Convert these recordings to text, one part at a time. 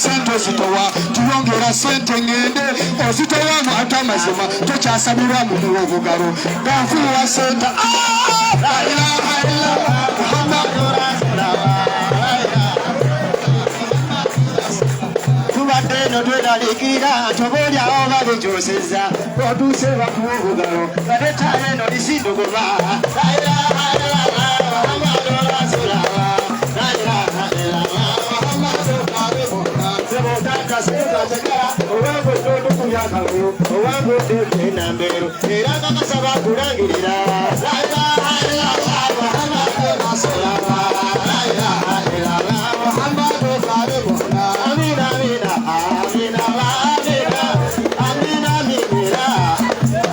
sente ozitowa tuyongera sente ngende ozitowamu ate amazima tokyasabirwa mu obugalo bafuwa sente la ilaha illallah muhammadur rasulullah tubadde no tweralikira tobolya oba bijoseza otuse bakuwa obugalo badetale no lisinduguma la ilaha illallah muhammadur rasulullah la ilaha illallah muhammadur rasulullah sebotaka sebotaka owango todo kubyakalo owango de nambero era kakasaba kulangirira la ilaha illallah muhammadur rasulullah la ilaha illallah muhammadur rasulullah amina amina amina amina amina amina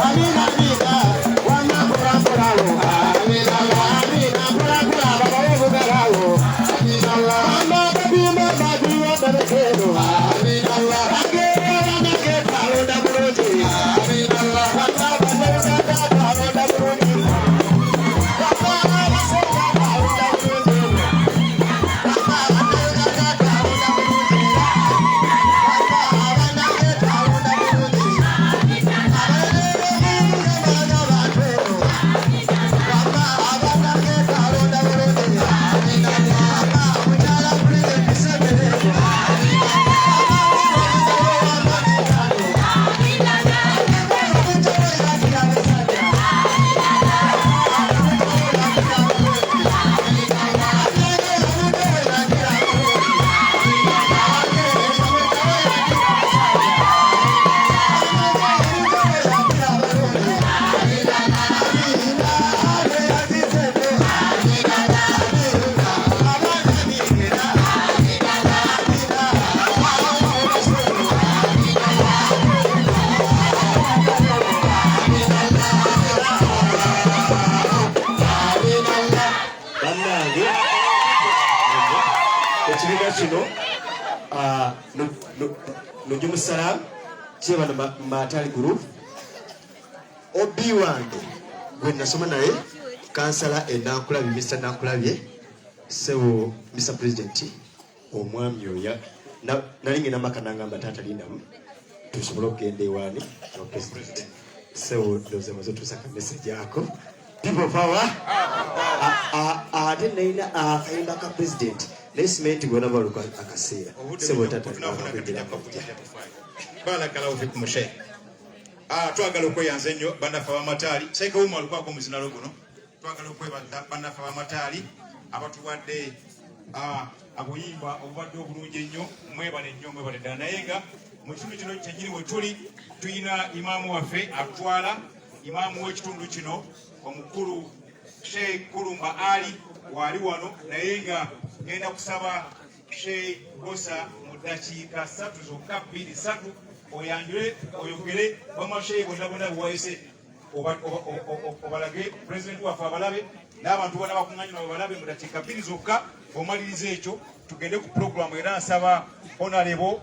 amina amina wana kura kura amina amina kura kura baba bugarawo amina allah amma babima babima barekero amina allah akera naketa onda buroji amina allah amma babima babima onda buroji Salam, Chiva Matali Group, Obi-Wande, when Nasomanae, Councillor and Nankulavi, Mr. Nankulavi, so Mr. President, or Mwamioya, Naring in Amakananga Batalinam, to Smoke and Dewani, no President. So those are to second Mr. Jacob. People power, I didn't know a president. Let's make to go over Akasia. So what Balakala ufiku mshe. Twagala okweyanza nnyo bannafa b'amataali. Seka umu alikuwa ku muzina guno. Twagala okwebaza bannafa b'amataali abatuwadde akuyimba obubadde obulungi ennyo. Mwebale nnyo mwebale ddala naye nga mu kitundu kino kyennyini we tuli tuyina imaamu waffe atwala imaamu w'ekitundu kino omukulu Sheikh Kulumba Ali wali wano naye nga ngenda kusaba Sheikh Gosa mu ddakiika 3 zokka 2-3 oyanjule oyogere bamasheyi bonna bwayise obalage president waffe abalabe n'abantu bonna bakuŋŋaanyuma babalabe mu ddakiika 2 zokka omaliriza ekyo tugende ku programu era nsaba honorable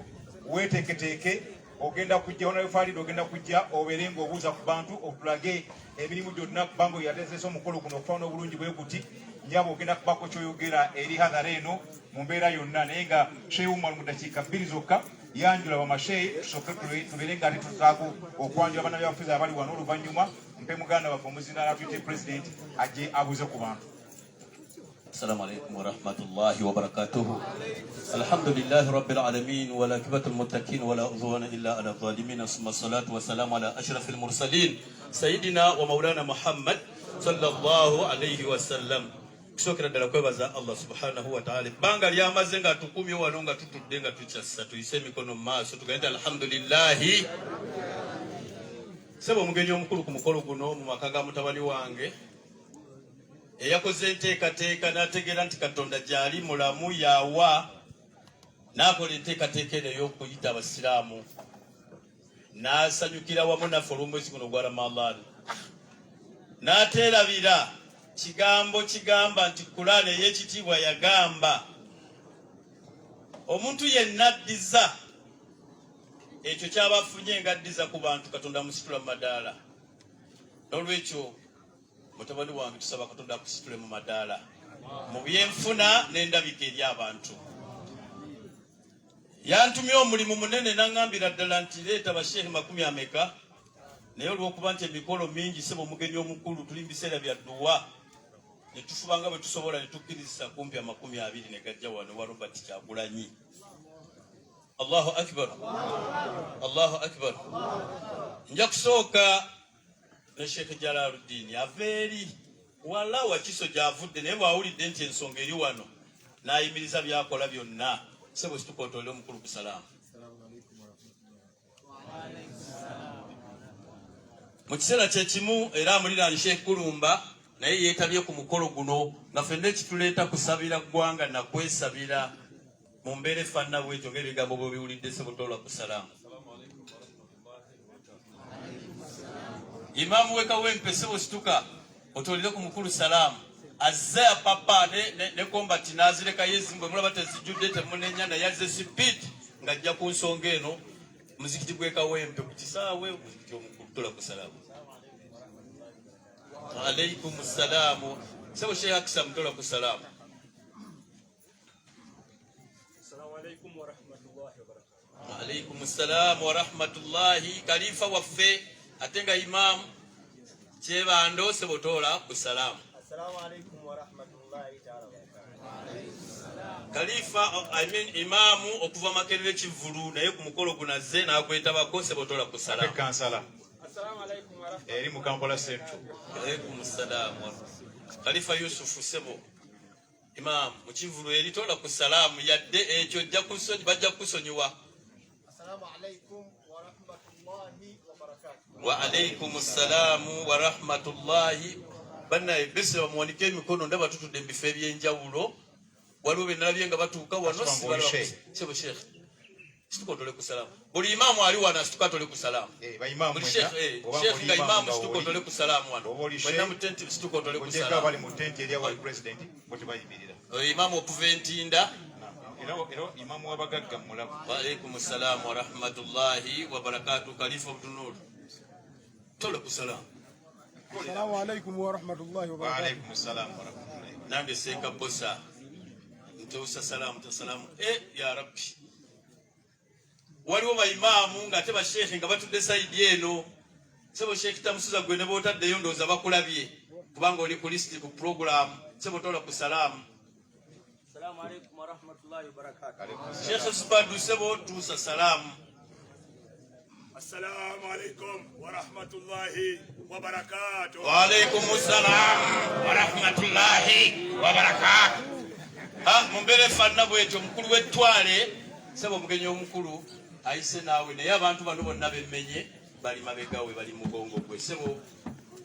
weeteeketeeke ogenda kujja honorable Farid ogenda kujja obeere ng'obuuza ku bantu otulage emirimu gyonna kubanga yateesesa omukolo guno okufaana obulungi bwe guti njaba ogenda kubako kyoyogera eri hadhara eno mu mbeera yonna naye nga Sheikh Umar mu ddakiika 2 zokka yanjula bamasheyi tusooke tubeere nga tetutaaku okwanjula bannabyabufuzi abali wano oluvannyuma mpe muganda waffe omuzindala tuyite president ajje abuuze ku bantu. السلام عليكم ورحمة الله وبركاته. الحمد لله رب العالمين والعاقبة للمتقين ولا عدوان إلا على الظالمين ثم الصلاة والسلام على أشرف المرسلين سيدنا ومولانا محمد صلى الله عليه وسلم. Kusokera ddala kwebaza Allah subhanahu wa ta'ala. Banga lyamaze nga tukumye wano nga tutudde nga tukyassa tuyise emikono mu maaso tugende alhamdulillah. Sebo omugenyi omukulu ku mukolo guno mu maka ga mutabani wange eyakoze enteekateeka n'ategeera nti Katonda gyali mulamu yawa n'akola enteekateeka eno ey'okuyita abasiraamu n'asanyukira wamu naffe olw'omwezi guno gwa Ramadan n'ateerabira kigambo kigamba nti Qur'ani ey'ekitiibwa yagamba omuntu yenna addiza ekyo ky'abafunye ng'addiza ku bantu Katonda musitula mu madaala. N'olwekyo mutabani wange tusaba Katonda akusitule mu madaala mu byenfuna n'endabika eri abantu. yantumye omulimu munene nangambira ddala nti leeta basheekhe 10 naye olw'okuba nti emikolo mingi sebo mugenyi omukulu tuli mu biseera bya dduwa ne tufubanga bwe tusobola ne tukkiriza kumpi 20 ne gajja wano wa Robert Kyagulanyi. Allahu akbar, Allahu akbar. Nja kusooka ne Sheikh Jalaluddin aveeri wala wakiso gyavudde naye bw'awulidde nti ensonga eri wano n'ayimiriza byakola byonna sebo situkootole omukulu ku salaamu. Mu kiseera kyekimu era amuliraani Sheikh Kulumba naye yeetabye ku mukolo guno nga ffenna ekituleeta kusabira ggwanga na kwesabira mu mbeera efaanana bwetyo ng'ebigambo bwe biwulidde sebo toolwa ku salaamu. Imaamu w'ekawempe sebo situka otolere ku mukulu salaamu. Azze ya papa ne kombati n'azireka yezimbwe mulaba tezijjudde temunenya naye azze sipiidi ng'ajja ku nsonga eno muzikiti gw'ekawempe ku kisaawe omuzikiti omukulu tola ku salaamu. Alaykum salaamu. Sebo Sheikh Aksa mutola ku salaamu. Assalamu alaykum wa rahmatullahi wa barakatuh. Wa alaykum salaam wa rahmatullahi. Khalifa waffe atenga imam Kyebando sebo tola ku salaamu. Assalamu alaykum wa rahmatullahi ta'ala wa barakatuh. Khalifa imamu okuva Makerere Kivulu naye ku mukolo gunaze n'agwetabako sebo tola ku salaamu. Kansala Assalamu alaykum wa rahmatullahi. eri mu Kampala Central. Alaykum salaam. Khalifa Yusufu sebo imam mu Kivulu eri tola ku salaamu yadde ekyo bajja kusonyiwa. Assalamu alaykum wa rahmatullahi wa barakatuh. Wa alaykum salaam wa rahmatullahi. Banna ebese bamuwanike emikono ndaba tutudde mu bifo eby'enjawulo waliwo be nalabye nga batuuka wano sebo Sheikh situkotole ku salaamu. Buli imaamu ali wano situkatole ku salaamu. Bayimaamu Sheikh nga imaamu situkotole ku salaamu wano. Bonna mu tenti situkotole ku salaamu. Bali mu tenti eri awali president bwe bayimirira. Imaamu okuva Entinda. Era imaamu w'abagagga mulamu. Wa alaykum salaam wa rahmatullahi wa barakatuh. Khalifa Abdunur tole ku salaamu. Assalamu alaykum wa rahmatullahi wa Wa barakatuh. alaykum salaam wa rahmatullahi. Nange Senka Bosa nteusa salaamu tasalaamu. Ya Rabbi waliwo bayimaamu ng'ate basheekhe nga batudde sayidi eno sebo Sheikh Tamusuza gwe ne bootaddeyo ndowooza bakulabye kubanga oli ku lisiti ku puroguramu sebo tola ku salaamu. Assalamu alaykum wa rahmatullahi wa barakatuh. Sheikh Subadu sebo tuusa salaamu. Assalamu alaikum wa rahmatullahi wa barakatuh. Wa alaykum salaam wa rahmatullahi wa barakatuh. Mu mbeera efaanana bwetyo omukulu w'ettwale sebo omugenyi omukulu ayise naawe naye abantu bano bonna bemmenye bali mabegawe bali mugongo gwe sebo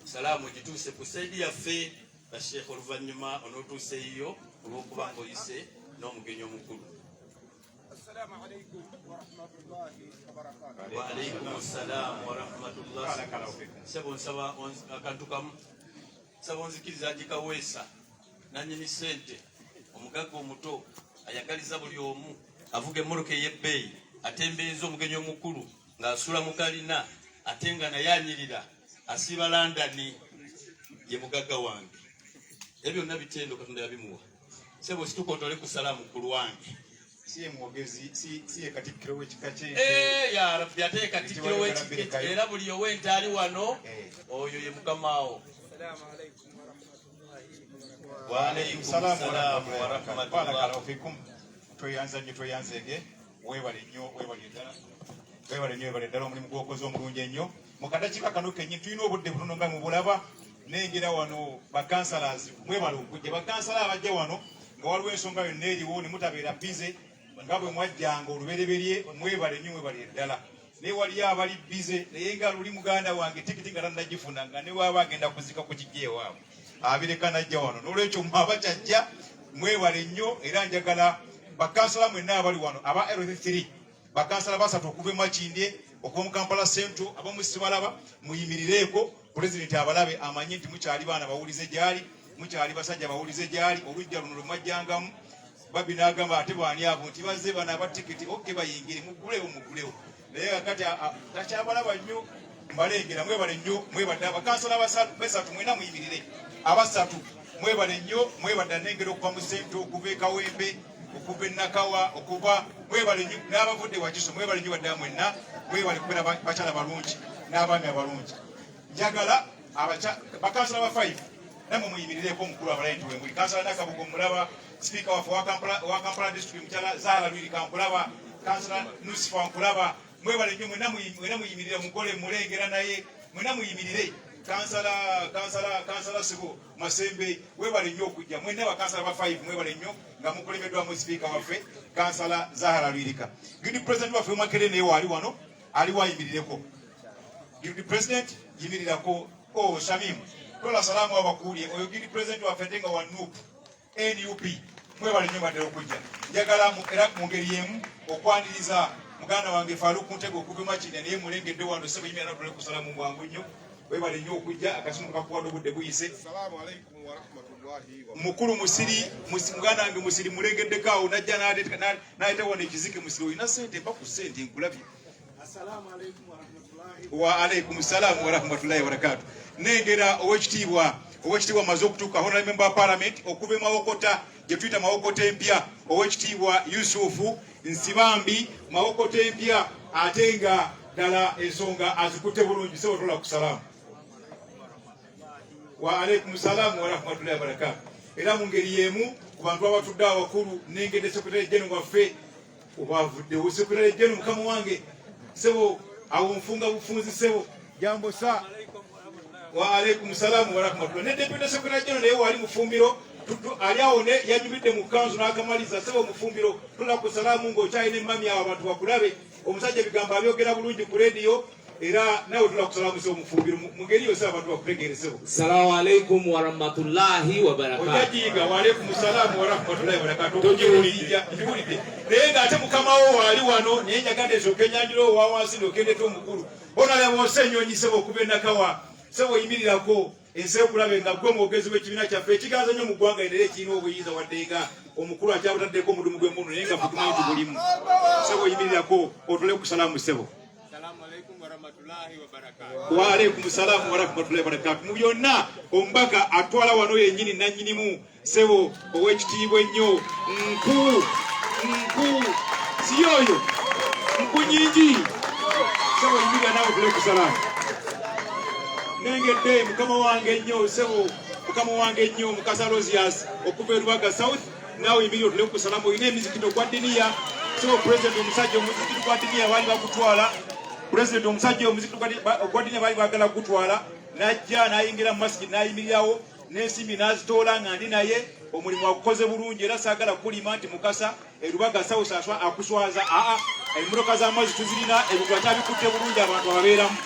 salaamu gituuse ku saidi yaffe basheekhe oluvannyuma onootuuseeyo olw'okuba ngoyise n'omugenyi omukulu. Assalamu alaykum wa rahmatullahi wa barakatuh. Wa alaykum salaam wa rahmatullahi. Sebo nsaba akantu kamu sebo onzikiriza gikaweesa nannyini ssente omugagga omuto ayagaliza buli omu avuga emmoloka ey'ebbeeyi atembeeza omugenyi omukulu ng'asula mu kalina ate nga naye anyirira asiiba London ye mugagga wange. Ebyo byonna bitendo Katonda yabimuwa. Sebo situkotole ku salaamu ku lwange. Si mwogezi si katikkiro w'ekika kye. Ya Rabbi ate katikkiro w'ekika era buli ow'ente ali wano oyo ye mukamaawo. Assalamu alaykum wa rahmatullahi wa barakatuh. Wa alaykum salaam wa rahmatullahi. Barakallahu fikum. Toyanzege webale nnyo webale ddala omulimu gw'okoze omulungi ennyo. Mu kadakiika kano kennyini tulina obudde butono nga mubulaba nengera wano bakansalazi mwebale okujja bakansala abajja wano nga waliwo ensonga yonna eriwo ne mutabeera bize nga bwe mwajjanga olubereberye mwebale nnyo mwebale ddala. Naye waliyo abali bize naye nga luli muganda wange tikiti nga tannagifuna nga ne waaba agenda kuzika ku kijja ewaabwe abireka najja wano. N'olwekyo mwaba kyajja mwebale nnyo era njagala bakansala mwenna abali wano aba L3 bakansala basatu okuva e Makindye okuva mu Kampala Central abamu Sibalaba muyimirireeko pulezidenti abalabe amanye nti mukyali baana bawulize gyali mukyali basajja bawulize gyali olujja luno lwe mwajjangamu Babi n'agamba ate bw'ani abo nti bazze bano abatikiti okke bayingire mugulewo naye kakati takyabalaba nnyo mbalengera mwebale nnyo mwebadde abakansala basatu mwena muyimirire abasatu mwebale nnyo mwebadde nengera okuva mu Central okuva e Kawempe okuva e Nakawa okuva mwebale mwebale nnyo n'abavudde wakiso mwebale nnyo baddamu mwenna mwebale kubeera bakyala balungi n'abaami abalungi. Njagala bakansala ba 5 namwe muyimirireko omukulu abalayi nti wemuli. Kansala Nakabugo mulaba, sipiika waffe wa Kampala District mukyala Zaala Lwirika nkulaba, kansala Nusifa nkulaba. Mwebale nnyo mwenna muyimirire mugole mulengera naye mwenna muyimirire. Kansala Sibo Masembe webale nnyo okujja mwenna bakansala ba 5 mwebale nnyo nga mukulemeddwamu sipiika waffe kansala Zahara Lwirika. Gidi president waffe Makerere naye wali wano aliwo ayimirireko. Gidi president yimirirako. Shamim tola salamu abakulye oyo gidi president waffe tenga wa NUP mwebale nnyo badde okujja. Njagala era mu ngeri emu okwaniriza muganda wange Faruku Ntego okuvuma kino naye mulengedde wano sebo yimira natule kusalamu bwangu nnyo. Webale nnyo okujja akasimu kakuwadde obudde buyise. Assalamu alaikum wa rahmatullahi wa mukulu musiri muganda wange musiri mulengeddeko awo najja n'aleeta wano ekizike musiri olina sente mpa ku sente nkulabye. Assalamu alaikum wa rahmatullahi wa alaikum salamu wa rahmatullahi wa barakatuh. Nengera owekitiibwa amaze okutuuka honorable member of parliament okuva Mawokota gye tuyita Mawokota empya owekitiibwa Yusufu Nsibambi Mawokota empya ate nga ddala ensonga azikutte bulungi sebo tola ku salaamu. Wa alaikum salamu wa rahmatullahi wa barakatuh. Era mu ngeri y'emu ku bantu abatudde abakulu nengedde sekretary general waffe obavuddewo sekretary general mukama wange sebo awo nfunga bufunzi sebo jambo sa. Wa alaikum salamu wa rahmatullahi. Ne deputy secretary general naye wali mufumbiro ali awo ne yanyumidde mu kanzu n'akamaliza sebo mufumbiro tola ku salaamu ng'okyalina emmami awo abantu bakulabe. Omusajja ebigambo abyogera bulungi ku radio era nawe tola ku salaamu sebo mufumbiro mu ngeri yose abantu bakutegeere sebo. Assalamu alaikum wa rahmatullahi wa barakatuh. Ojajiga wa alaikum salamu wa rahmatullahi wa barakatuh. Tojiwulidde naye ng'ate mukama wo wali wano naye njagadde esooka enyanjiro wa wansi n'okendeko omukulu onalaba osenyonyi sebo okuba enakawa sebo yimirirako ensi ekulabe nga gwe mwogezi w'ekibiina kyaffe ekiganza nnyo mu ggwanga era ekirina obuyinza wadde nga omukulu akyabutaddeko omudumu gw'emmundu naye nga tumanyi tubulimu sebo yimirirako otule ku salaamu sebo. Assalamu alaikum wa rahmatullahi wa barakatuh. Wa alaikum salamu wa rahmatullahi wa barakatuh. Mu byonna omubaka atwala wano yennyini nannyinimu sebo ow'ekitiibwa ennyo nku siyoyo nku nyingi sebo yimirira nawe otule ku salaamu. Nengedde mukama wange nnyo sebo mukama wange nnyo Mukasa Rosias okuva e Lubaga South nawe yimirira otule ku salaamu. Olina emizikito gwa diniya sebo president omusajja omuzikito gwa diniya baali bakutwala president omusajja omuzikito gwa diniya baali baagala kutwala najja n'ayingira mu masjid n'ayimirirawo n'ensimbi n'azitoola nga ndi naye omulimu agukoze bulungi era saagala kulima nti Mukasa e Lubaga South akuswaza emmotoka z'amazzi tuzirina ebigwa kyabikutte bulungi abantu ababeeramu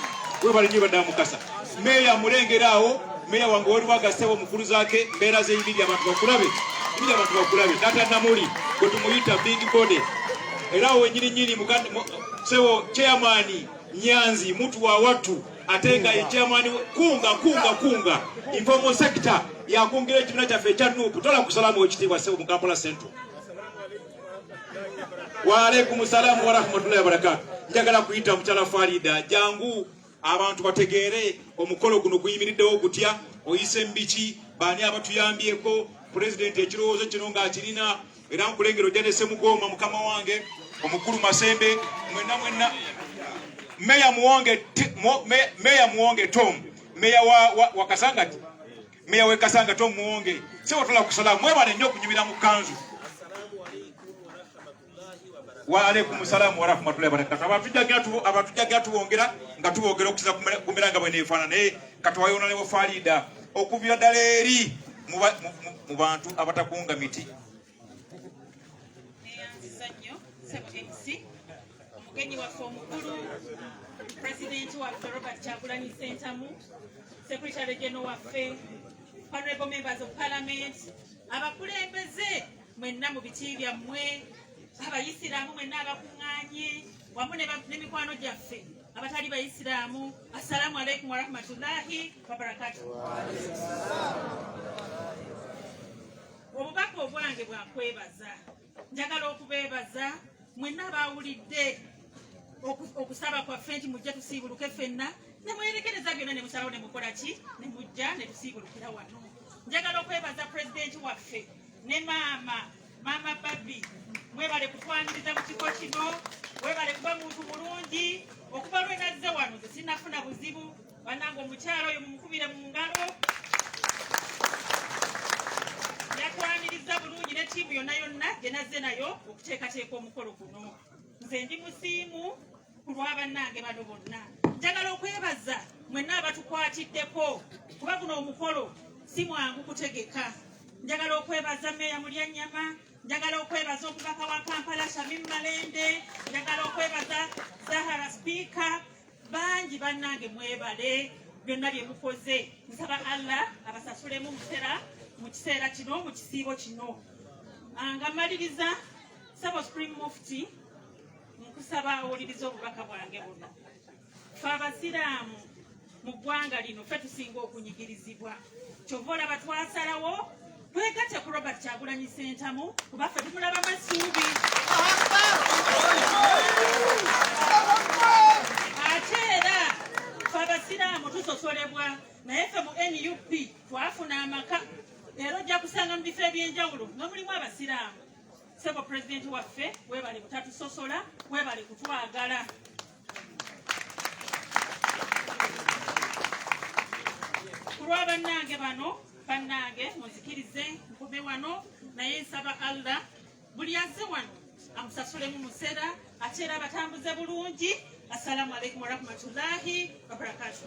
webale nnyo badda Mukasa. Meya mulengera awo meya wange w'Olubaga sebo mukulu zaake mbeera z'eyibiri abantu bakulabe tata Namuli gwe tumuyita big body era wenyininyini sebo chairman Nyanzi mutu wa watu atenga ye chairman kunga informal sector yakungira ekibiina kyaffe ekya NUP tola ku salaamu ekitiibwa sebo mu Kampala Central. Wa alaikum salamu wa rahmatullahi wa barakatuh. Njagala kuyita mukyala Farida jangu abantu bategeere omukolo guno guyimiriddewo gutya oyise mbiki baani abatuyambyeko president ekirowoozo kino ng'akirina era nkulengera ojjanese mugoma mukama wange omukulu Masembe mwenna meya muwonge Tom meya wa Kasangati meya we Kasanga Tom muwonge sebo tola ku salaamu mwebale nnyo okunyumira mu kanzu. Wa alaikum salamu wa rahmatullahi wa barakatuh. Abatujjagira tubongera nga tubogera okusiza kumera nga bwe neefaana naye katuwayo ne Farida okuvira ddala eri mu bantu abatakunga miti. Omugenyi waffe omukulu President waffe Robert Kyagulanyi Ssentamu, Secretary General waffe, Honorable Members of Parliament, abakulembeze mwenna mu biti byammwe, abayisiraamu mwenna abakuŋŋaanye wamu n'emikwano gyaffe abatali bayisiraamu, assalamu alaikum wa rahmatullahi wa barakatuh. Obubaka obwange bwakwebaza, njagala okubeebaza mwenna abawulidde okusaba kwaffe nti mujja tusiibuluke ffenna ne mwerekereza byonna ne musalawo ne mukola ki ne mujja ne tusiibulukira wano. Njagala okwebaza pulezidenti waffe ne maama Babi mwebale kutwaniriza mu kifo kino, mwebale kuba muntu mulungi. Okuva lwe nazze wano nze sinnafuna buzibu. Bannange omukyala oyo mumukubire mu ngalo. Yatwaniriza bulungi ne ttiimu yonna yonna gye nazze nayo okuteekateeka omukolo guno. Nze ndi musiimu ku lwa bannange bano bonna. Njagala okwebaza mwenna abatukwatiddeko kuba guno omukolo si mwangu kutegeka. Njagala okwebaza Meeya Mulyannyama, njagala okwebaza omubaka wa Kampala Shamim Malende, njagala okwebaza Zahara Speaker. Bangi bannange mwebale byonna bye mukoze. Nsaba Allah abasasulemu mu kiseera kino, mu kisiibo kino. Nga mmaliriza, Sabo Supreme Mufti, nkusaba awuliriza obubaka bwange buno. Ffe abasiraamu mu ggwanga lino ffe tusinga okunyigirizibwa. Kyova olaba twasalawo twegatte ku Robert Kyagulanyi Ssentamu kuba ffe tumulabamu essuubi. Ate era ffe abasiraamu tusosolebwa naye ffe mu NUP twafuna amaka. Leero ojja kusanga mu bifo eby'enjawulo nga mulimu abasiraamu. Ssebo pulezidenti waffe weebale butatusosola, weebale kutwagala. Ku lwa bannange bano, bannange munzikirize nkube wano naye nsaba Allah buli azze wano amusasulemu musera ate era abatambuze bulungi. Assalamu alaikum warahmatullahi wabarakatuh.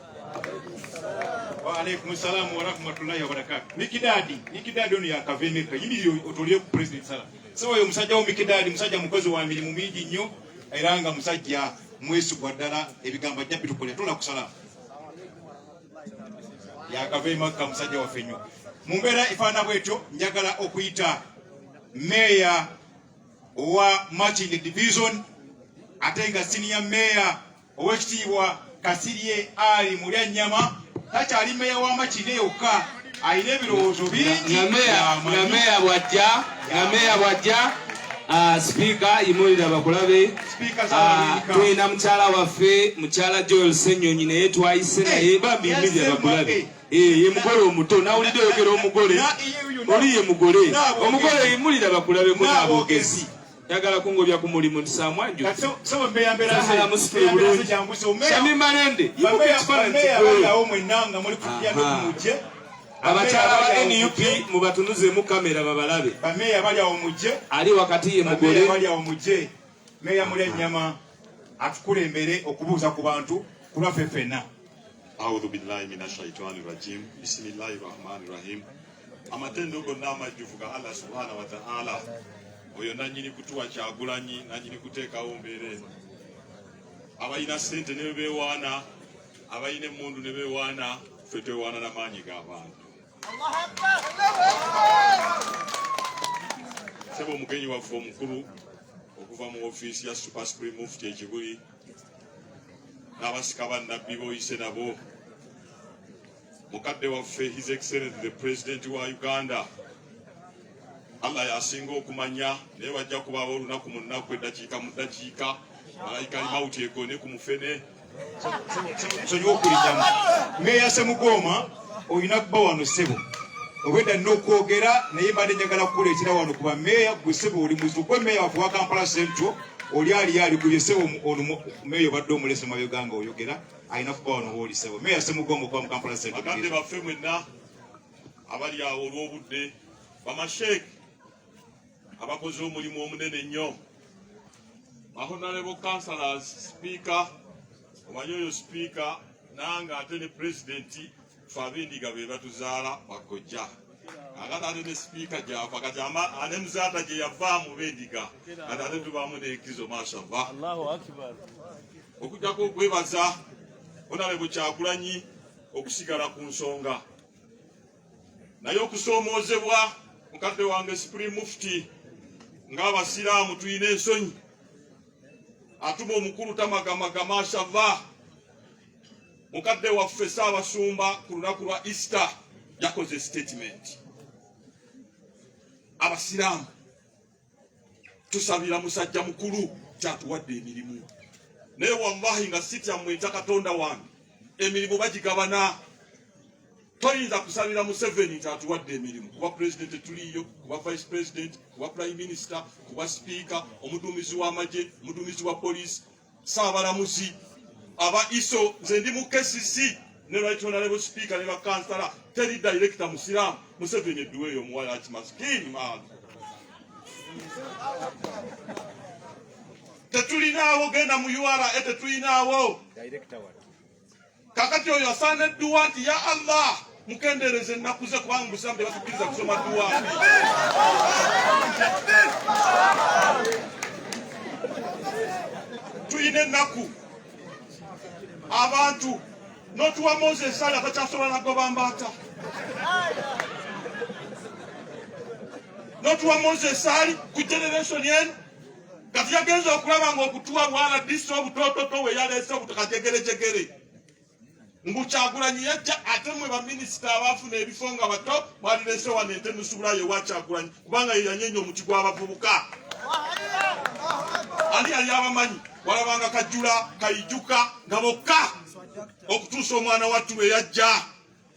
Wa alaikum salam warahmatullahi wabarakatuh. Mikidadi ono yakavemeka yimirire otolye ku president sala. Sawa yo musajja wo Mikidadi, musajja mukozi wa mirimu mingi nnyo era nga musajja mwesigwa ddala ebigamba jja bitukolera tola kusala. Yakavemeka musajja waffe nnyo. Mu mbeera efaana bwetyo njagala okuyita Meeya wa Machinga Division ate nga senior Meeya ow'ekitiibwa Kasirye Ali Mulyannyama. Takyali Meeya wa Machinga yokka, alina ebirowoozo bingi. Nga Meeya bw'ajja Speaker yimulira bakulabe. Tulina mukyala waffe mukyala Joel Ssenyonyi naye twayise naye bambi yimulira bakulabe. Ye mugole omuto nawulidde oyogera omugole oli ye mugole omugole yimulira bakulabe mu n'abogezi. Yagala kungobya ku mulimu nti Samwanju Saba Meeya mbera bulungi Shamim Malende yimuka ekifaananyi kikweyo. Mwenna nga muli kutya n'okumujje abakyala ba NUP mubatunuzeemu kamera babalabe. Bameeya bali awo mujje, Ali wakati ye mugole. bali awo mujje. Meeya Mulyannyama atukulembere okubuuza ku bantu ku lwaffe ffenna. A'udhu billahi minash shaitani rajim. Bismillahir rahmanir rahim. Amatendo gonna amajjuvu ga Allah subhanahu wa ta'ala. Oyo nanyini kutuwa Kyagulanyi, nanyini kuteekawo mbeera eno. Abalina ssente ne beewaana, abalina emmundu ne beewaana, ffe twewaana n'amaanyi g'abantu. Sebo omugenyi waffe omukulu okuva mu ofiisi ya Super Supreme Mufti ekibuli n'abasika bannabbi boyise nabo. Mukadde waffe His Excellency the President wa Uganda, Allah yasinga okumanya naye wajja kubaawo olunaku mu nnaku eddakiika mu ddakiika malayika alimawuti egone ku mufene. Nsonyiwa okulinyamu. Meeya Ssemugoma olina kuba wano ssebo. Obwedda n'okwogera naye mbadde njagala kukuleetera wano kuba Meeya gwe ssebo oli muzukwe Meeya waffe wa Kampala Central oli ali gwe ssebo ono Meeya obadde omulese mabega nga oyogera alina kuba wano w'oli ssebo. Meeya Ssemugoma okuva mu Kampala Central. Bakadde baffe mwenna abali awo olw'obudde, bamasheeki abakoze omulimu omunene ennyo, Honorable Councillors, Speaker, omanyi oyo Speaker nange ate ne Presidenti ffe ab'endiga be batuzaala bakojja. Akati ate ne Speaker gy'afa kati ane muzaata gye yavaamu b'endiga kati ate tubaamu n'enkizo mashallah. Okujjako okwebaza Honorable Kyagulanyi okusigala ku nsonga naye okusoomoozebwa mukadde wange Supreme Mufti ng'abasiraamu tuyina ensonyi atuma omukulu tamagamaga mashallah. Mukadde waffe Ssaabasumba ku lunaku lwa Easter yakoze statement. Abasiraamu tusabira musajja mukulu kyatuwadde emirimu naye wallahi nga sitya mweta Katonda wange emirimu bagigabana. toyinza kusabira Museveni nti atuwadde emirimu kuba president tuliyo, kuba vice president, kuba prime minister, kuba speaker, omuduumizi w'amagye, omuduumizi wa police, saabalamuzi, aba iso, nze ndi mu KCC ne right honorable speaker ne bakansala, teri director musiramu. Museveni edduweeyo omuwala akimaskini maalo. Tetulinaawo genda mu URA tetulinaawo. Kakati oyo asaana edduwa nti ya Allah mukendereze ennaku ze kubanga Musiramu tebatukiriza kusoma dduwa. Tuyina ennaku abantu n'otuwa Moses ali atakyasobola nagoba mbaata. N'otuwa Moses ali ku generation eno kati yagenza okulaba ng'okutuwa bwana diso obutoototo we yaleese obutakajegere. Ngu Kyagulanyi yajja ate mwe baminisita abaafuna ebifo nga bato mwalireese wano ente nusubulayo wa Kyagulanyi kubanga ye yanyeenya omuti gw'abavubuka. Ani yali abamanyi walabanga Kajjula Kayijuka nga bokka okutuusa omwana wattu we yajja.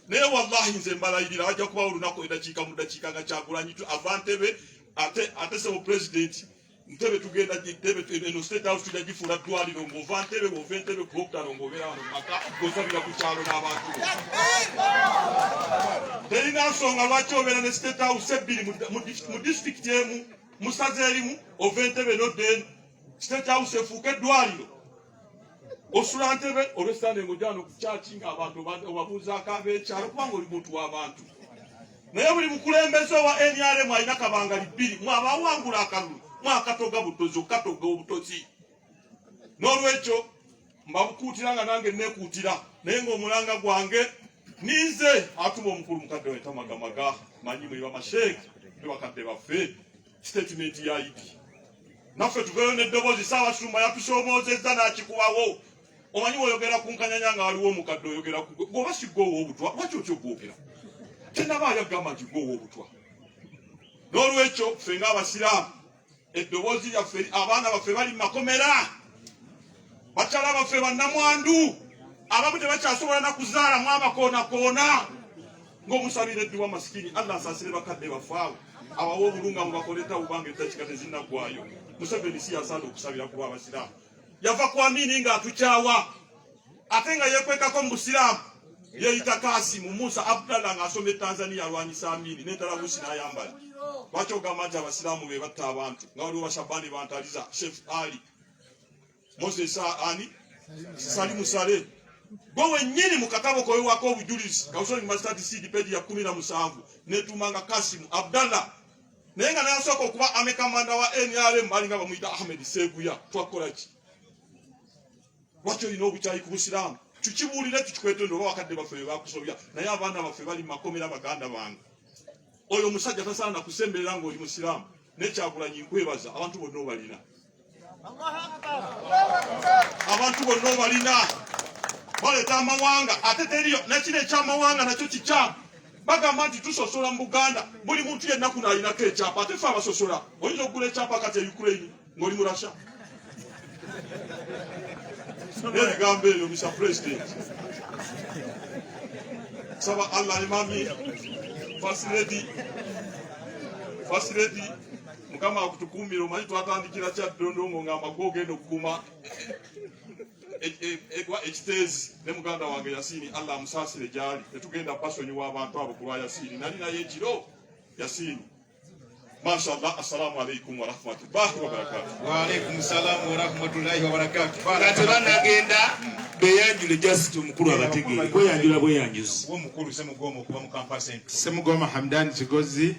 Naye wallahi nze mbalayirira wajja kubawo olunaku eddakiika mu ddakiika nga Kyagulanyi ava Ntebe ate sebo president Ntebe tugenda Ntebe eno State House tujja gifuula ddwaliro ng'ova Ntebe ng'ova Entebbe ku Lwokutaano ng'obeera wano mu maka ng'osabira ku kyalo n'abantu. Terina nsonga lwaki obeera ne State House ebbiri mu disitulikiti emu mu ssaza erimu ova Entebbe n'odda eno. State House efuuka eddwaliro. Osula Ntebe olw'esitaani ng'ojja ku kyaki ng'abantu obabuuzaako ab'ekyalo kubanga oli muntu w'abantu. Naye buli mukulembeze owa NRM alina kabangali bbiri mwabawangula akalulu mwakatoga butozi okatoga obutozi. N'olwekyo mbabukuutira nga nange neekuutira naye ng'omulanga gwange ninze atuma omukulu mukadde we Tamagamaga manyi muli bamasheeke ne bakadde baffe statement ya Idi. Naffe tuveeyo n'eddoboozi Ssaabasumba yatusoomoozezza n'akikubawo. Omanyi oyogera ku nkanyanya nga waliwo omukadde oyogera ku gwoba siggoowa obutwa lwaki otya ogwogera tenaba ayagamba nti ggoowa obutwa. N'olwekyo ffe ng'Abasiraamu eddoboozi lyaffe abaana baffe bali mu makomera, bakyala baffe bannamwandu abamu tebakyasobola na kuzaala mu amakoonakoona ng'omusabira edduwa masikini Allah asaasire bakadde baffe abo abawa obulunga mubakoleta bubanga eddakiika tezinnaggwayo. Museveni si yasaana okusabira ku Abasiraamu. Yava ku Amini ng'atukyawa ate nga yeekwekako mu Busiraamu yeeyita Kasimu Musa Abdallah ng'asoma Tanzania alwanyisa Amini n'entalabuusi n'ayambala. Lwaki ogamba nti Abasiraamu be batta abantu nga waliwo Bashabani bantaliza Chef Ali Moses ani Salimu Sale gwe wennyini mu katabo kowewako obujulizi Kausoni Magistrate CD page ya 17 netumanga Kasimu Abdallah naye nga nayasooka okuba amekamanda wa NRM balinga bamuyita Ahmed Seguya. Twakola ki? Lwaki olina obukyayi ku Busiraamu? Tukibuulire tukikwetonda oba bakadde baffe be bakusobya naye abaana baffe bali mu makomera baganda bange. Oyo omusajja tasaana kusemberera ng'oli Musiraamu ne Kyagulanyi nkwebaza abantu bonna obalina. Abantu bonna obalina baleeta amawanga ate teriyo nakino ekyamawanga nakyo kikyamu. Bagamba nti tusosola mu Buganda buli muntu yenna kuno alinako ekyapa ate ffe abasosola oyinza okugula ekyapa kati e Ukraine ng'oli mu Russia. N'ebigambo ebyo Mr. President saba Allah imami Fasileti Mukama akutukuumira omanyi twatandikira kya Ddondongo ng'amago ogenda okukuuma ekiteezi ne muganda wange Yasini Allah amusaasire gyali tetugenda basonyiwa abantu abo kulwa Yasini nali naye ekiro Yasini. Mashallah. Assalamu alaikum wa rahmatullahi wa barakatuh. Wa alaikum salam wa rahmatullahi wa barakatuh. Banagenda beyanjule just omukulu abategeere kweyanjula bweyanjuzi w'omukulu Semugoma okuva mu Kampala Central. Semugoma Hamdan Kigozi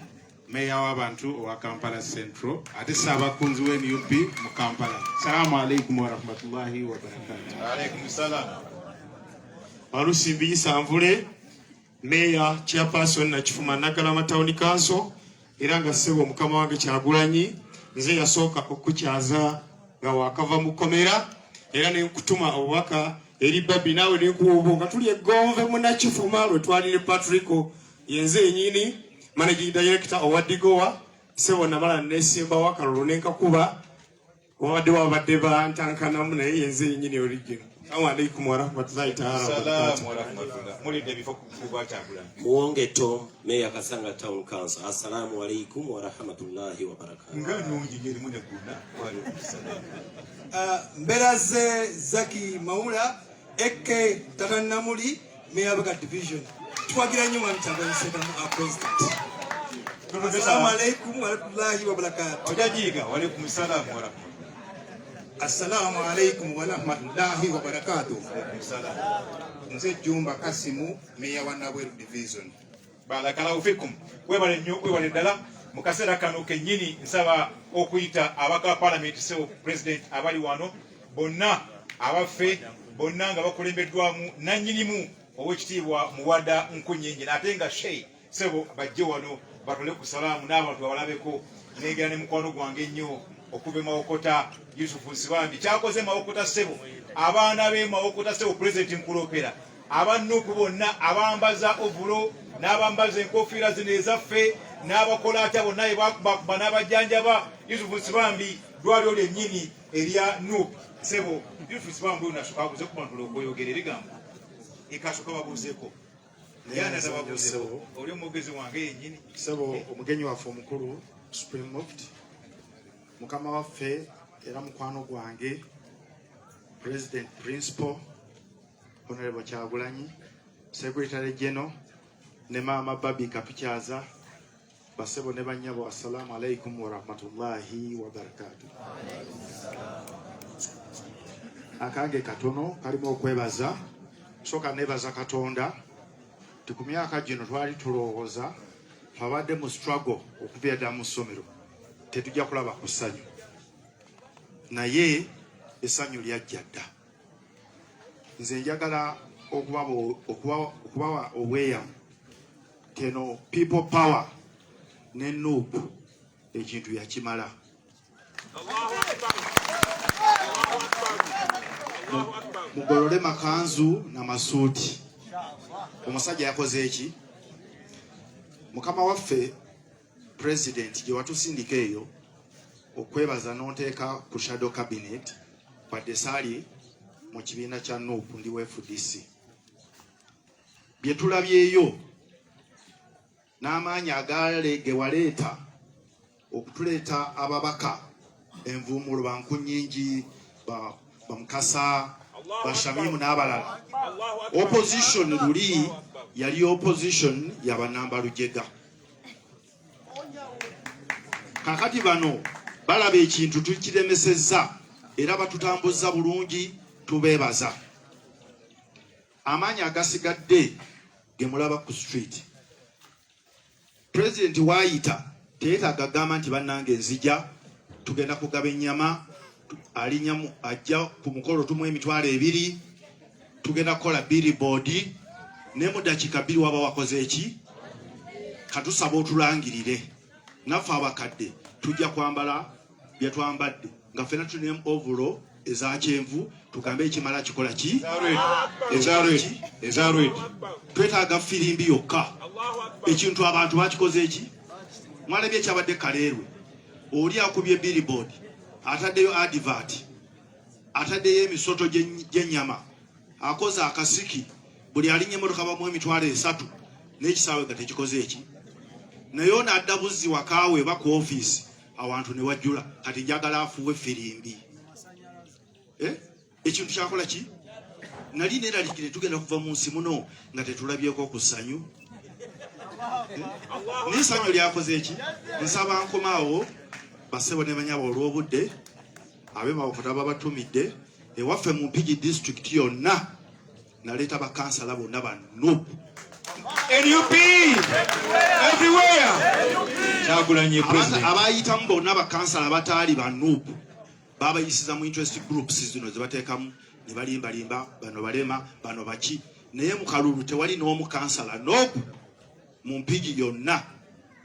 meya w'abantu owa Kampala Central ate Ssaabakunzi w'NUP mu Kampala. Assalamu alaikum wa rahmatullahi wa barakatuh. Wa alaikum salam. Walusimbi Isanvule meya chairperson na Kifuma Nakalama Town Council era nga ssebo mukama wange Kyagulanyi nze yasooka okukyaza nga wakava mu komera era ne nkutuma obubaka eri Babi naawe ne nkuwa nga tuli eggonve Munnakifuma lwe twalire Patrico yenze enyini managing director owa Digowa ssebo namala nesimba wakalulu nenkakuba wabadde wabadde bantankanamu naye yenze yennyini origino. Assalamu alaikum warahmatullahi ta'ala wabarakatuh. Mulinde bifo kuba Kyagulanyi. Muwonge Tom, Mayor Kasanga Town Council. Assalamu alaikum warahmatullahi wabarakatuh. Nganungi ngeri mune kuna. Mberaze Zaki Maula, Eke Tatanamuli, Mayor Baga Division. Twagira nyuma mchanga yiseta mu president. Assalamu alaikum warahmatullahi wabarakatuh. Ojajiga wa alaikum salam warahmatullahi. Assalamu alaikum warahmatullahi wabarakatuh. Nze Jumba Kasimu, Mayor wa Nabweru Division. Barakallahu fikum. Webale nnyo webale ddala mu kaseera kano kennyini nsaba okuyita abaka parliament sebo president abali wano bonna abaffe bonna nga bakulembeddwamu nannyinimu ow'ekitiibwa Muwada Nkunyenje ate nga Sheikh sebo bajje wano batole ku salaamu n'abantu babalabeko neegera ne mukwano gwange nnyo okuva Mawokota Yusufu Nsibambi kyakoze Mawokota sebo abaana b'e Mawokota sebo president Nkulopera abannuku bonna abambaza ovulo n'abambaza enkofiira zino ezaffe n'abakola atya bonna bakuba n'abajjanjaba Yusufu Nsibambi dwaliro lyennyini erya NUP sebo Yusufu Nsibambi oyo nasooka abuze ku bantu lwokoyogera ebigambo ekasooka babuuzeeko naye anaza babuuzeeko oli omwogezi wange yennyini sebo omugenyi waffe omukulu Supreme Mufti mukama waffe era mukwano gwange President Principal Honorable Kyagulanyi Secretary General ne Mama Babi Kapikyaza basebo ne banyabo assalamu alaikum warahmatullahi wabarakatuh. Akange katono kalimu okwebaza soka nebaza Katonda ku myaka gino twali tulowooza twabadde mu struggle okubeera mu ssomero tetujja kulaba ku ssanyu naye essanyu lyajja dda. Nze njagala okubawa obweyamu keno people power ne NUP ekintu yakimala. Mugolole makanzu na masuuti. Omusajja yakoze eki? Mukama waffe president gye watusindika eyo okwebaza n'onteeka ku shadow cabinet wadde saali mu kibiina kya NUP ndi wa FDC. Bye tulabyeyo n'amaanyi ge waleeta okutuleeta ababaka envuumulo Bankunnyingi Bamukasa Bashamimu n'abalala. Opposition luli yali opposition y'Abanamba Lujega. Kakati bano balaba ekintu tukiremesezza era batutambuzza bulungi tubeebaza. Amaanyi agasigadde ge mulaba ku street. President waayita teetaaga agamba nti bannange nzija tugenda kugaba ennyama alinyamu ajja ku mukolo tumu emitwalo 2 tugenda kukola billboard ne mu dakiika 2 waba wakoze eki katusaba otulangirire naffe abakadde tujja kwambala bye twambadde nga ffena tulina ovulo eza kyenvu tugambe ekimala kikola ki eza red twetaaga firimbi yokka ekintu abantu bakikoze eki mwalabye ekyabadde Kaleerwe oli akubye billboard ataddeyo advert ataddeyo emisoto gy'ennyama akoze akasiki buli alinnya emmotoka bamu emitwalo 3 n'ekisaawe nga tekikoze eki naye ono adda buzzi wakaawe baku ofiisi awantu ne wajjula kati njagala afuwe firimbi ekintu kyakola ki nali neeralikire tugenda kuva mu nsi muno nga tetulabyeko ku ssanyu n'essanyu lyakoze eki nsaba nkomaawo basebo ne banyabo olw'obudde abe Mawokota babatumidde ewaffe mu Mpigi district yonna naleeta bakansala bonna ba NUP NUP everywhere Kyagulanyi president abayitamu bonna bakansala bataali ba NUP babayisiza mu interest groups zino ze bateekamu ne balimbalimba bano balema bano baki naye mu kalulu tewali n'omukansala n'ogu mu Mpigi yonna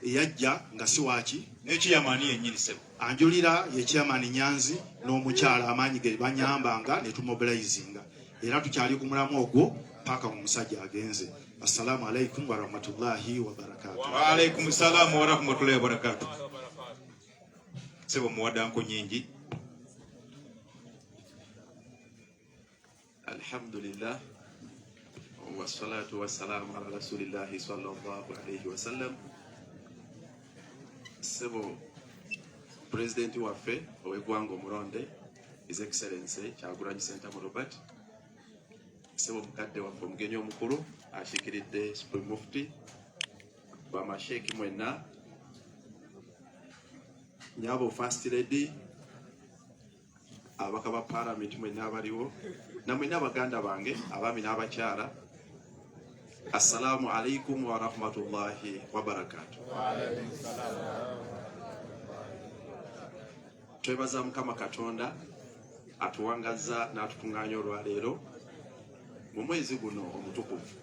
eyajja nga si waaki n'ekiyamaani yennyini sebo anjulira ye chairman Nyanzi n'omukyala amaanyi ge banyambanga ne tumobilizinga era tukyali ku mulamu ogwo paka omusajja agenze. Assalamu alaikum wa rahmatullahi wa barakatuh. Wa alaikum salam wa rahmatullahi wa barakatuh. Sebo Muwada Nkunyenje Alhamdulillah wassalatu wassalamu ala rasulillahi sallallahu alayhi wa sallam. Sebo President waffe ow'eggwanga omuronde His Excellency Kyagulanyi Ssentamu Robert, sebo mukadde waffe omugenyi omukulu ashikiridde Supreme Mufti bamasheki mwenna, nyabo First Lady, abaka ba Parliament mwenna abaliwo, na mwenna baganda bange abaami n'abakyala, assalamu alaikum wa rahmatullahi wa barakatuh. Twebaza Mukama Katonda atuwangaza n'atukuŋŋaanya olwaleero mu mwezi guno omutukuvu.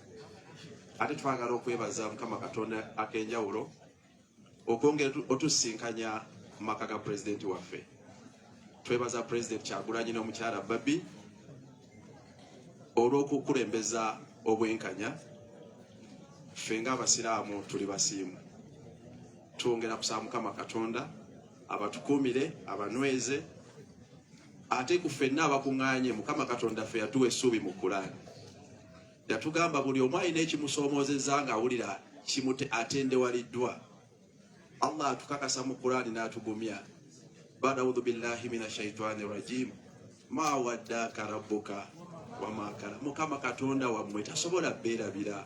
Ate twagala okwebaza Mukama Katonda ak'enjawulo okwongera otusinkanya mu maka ga President waffe. Twebaza President Kyagulanyi n'omukyala Babi olw'okukulembeza obwenkanya. Ffe ng'Abasiraamu tuli basiimu. Twongera kusaba Mukama Katonda abatukuumire, abanyweze, ate ku ffenna abakuŋŋaanye Mukama Katonda ffe yatuwa essuubi mu Qur'ani. Yatugamba buli omu alina ekimusoomozezza ng'awulira atendewaliddwa. Allah atukakasa mu Qur'ani n'atugumya. Ba'da a'udhu billahi minash shaitani rajim. Ma waddaka rabbuka wa ma kala. Mukama Katonda wammwe tasobola beerabira,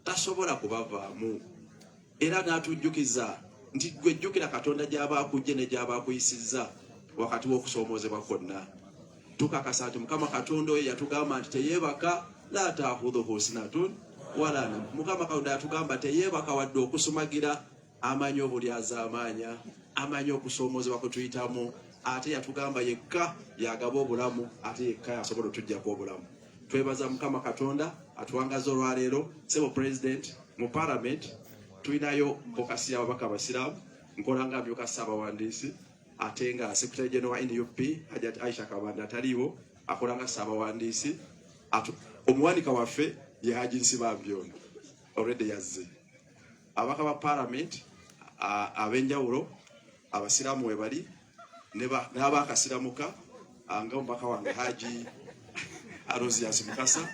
tasobola kubavaamu. Era n'atujjukiza nti gwe jjukira Katonda gy'aba akujje ne gy'aba akuyisizza wakati w'okusoomozebwa kwonna. Tukakasa nti Mukama Katonda oyo yatugamba nti teyeebaka la ta'khudhuhu sinatun wala nawm. Mukama Katonda yatugamba teyeebaka wadde okusumagira, amanyi obulyaza amaanya, amanyi okusoomozebwa kwe tuyitamu, ate yatugamba yekka yagaba obulamu, ate yekka yasobola otuggyako obulamu. Twebaza Mukama Katonda atuwangaza olwaleero. Sebo President mu Parliament tulinayo mbokasi y'ababaka Abasiraamu, nkola nga Amyuka Ssaabawandiisi, ate nga Secretary General wa NUP Hajjati Aisha Kabanda ataliiwo, akola nga Ssaabawandiisi. Omuwanika waffe ye Haji Nsibambyono already yazze. Ababaka ba Parliament ab'enjawulo, Abasiraamu we bali n'abaakasiramuka, nga omubaka wange Haji Alozias Mukasa,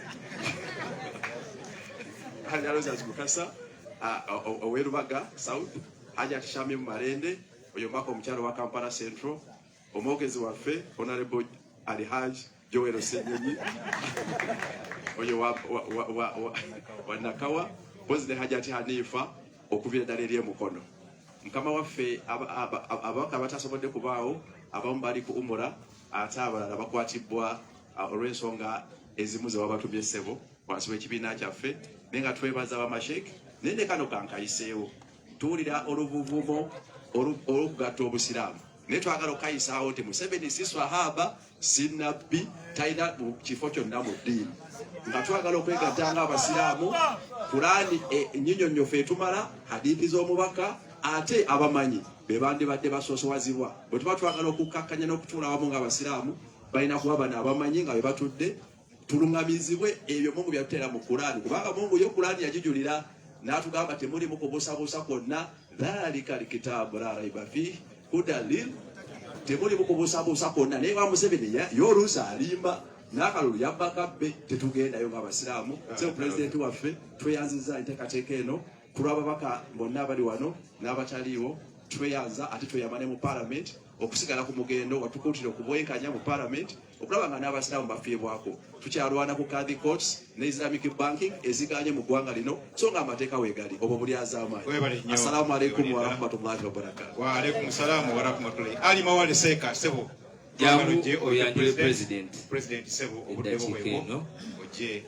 Haji Alozias Mukasa owerubaga South, Hajjati Shamim Marende, oyo mbaka omukyalo wa Kampala Central, omwogezi waffe Honorable Alhaji Joel Ssenyonyi, oyo wa Nakawa, Bozile Hajjati Hanifa okuvira ddala eri emukono. Mukama waffe ababaka abatasobodde kubaawo, abamu bali ku umura, ate abalala bakwatibwa olw'ensonga ezimu ze babatumye ssebo wansi w'ekibiina kyaffe. Naye nga twebaza bamasheki naye ne kano kankayiseewo, tuwulira oluvuvumo olw'okugatta Obusiraamu, naye twagala okukayisaawo nti Museveni si swahaba si nabbi, talina mu kifo kyonna mu ddiini, nga twagala okwegatta ng'Abasiraamu. Qur'ani ennyinnyonnyofu etumala, hadithi z'omubaka, ate abamanyi be bandibadde basoosowazibwa. Bwe tuba twagala okukkakkanya n'okutuula awamu ng'Abasiraamu, balina kuba bano abamanyi nga be batudde, tuluŋŋamizibwe ebyo Mungu byatuteera mu Qur'ani, kubanga Mungu yo Qur'ani yagijulira n'atugamba temuli mu kubuusabuusa kwonna, dhalika alkitaabu la raiba fiihi hudan lil, temuli mu kubuusabuusa kwonna. Naye wa Museveni y'oluusi alimba n'akalulu yabbaka bbe, tetugendayo ng'Abasiraamu. Sebo President waffe tweyanziza enteekateeka eno ku lw'ababaka bonna abali wano n'abataliiwo. Tweyanza ate tweyama ne mu Parliament okusigala ku mugendo watukuutira okubwenkanya mu Parliament okulaba nga n'Abasiraamu bafiibwako. Tukyalwana ku Kadhi Courts ne Islamic Banking eziganye mu ggwanga lino, so nga amateeka weegali obwo bulyaza amaanyi. Assalamu alaikum wa rahmatullahi wa barakatuh. Wa alaikum salaam wa rahmatullahi. Ali Mawale Seeka Sebo jangu oyanjule President Sebo obudde bwebwo oje.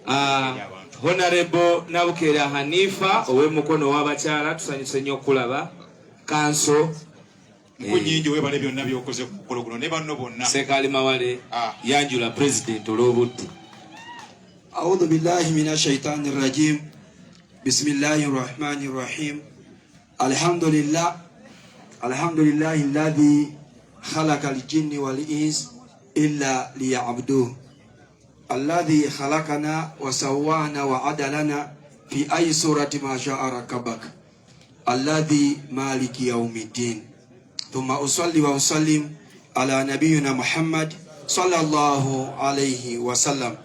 Honorable Nabukera Hanifa ow'emukono w'abakyala, tusanyuse nnyo okulaba kanso kunyingi webale byonna byokoze ku mukolo guno ne banno bonna. Sekali Mawale yanjula President olw'obudde. A'udhu billahi minash shaitani rajim. Bismillahir rahmanir rahim. Alhamdulillah alladhi khalaqa al-jinni wal ins illa liya'buduh. Alladhi khalaqana wa sawwana wa adalana fi ayi surati ma sha'a rakabak. Alladhi maliki yawmiddin. Thumma usalli wa usallim ala nabiyyina Muhammad sallallahu alayhi wa sallam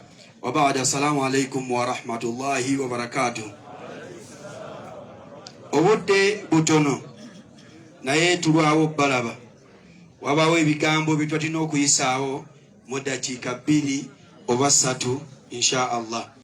وبعد السلام عليكم ورحمة الله وبركاته. obudde butono naye tulwawo balaba wabawo ebigambo bitwatina okuyisaawo mu dakiika 2 oba 3 insha Allah.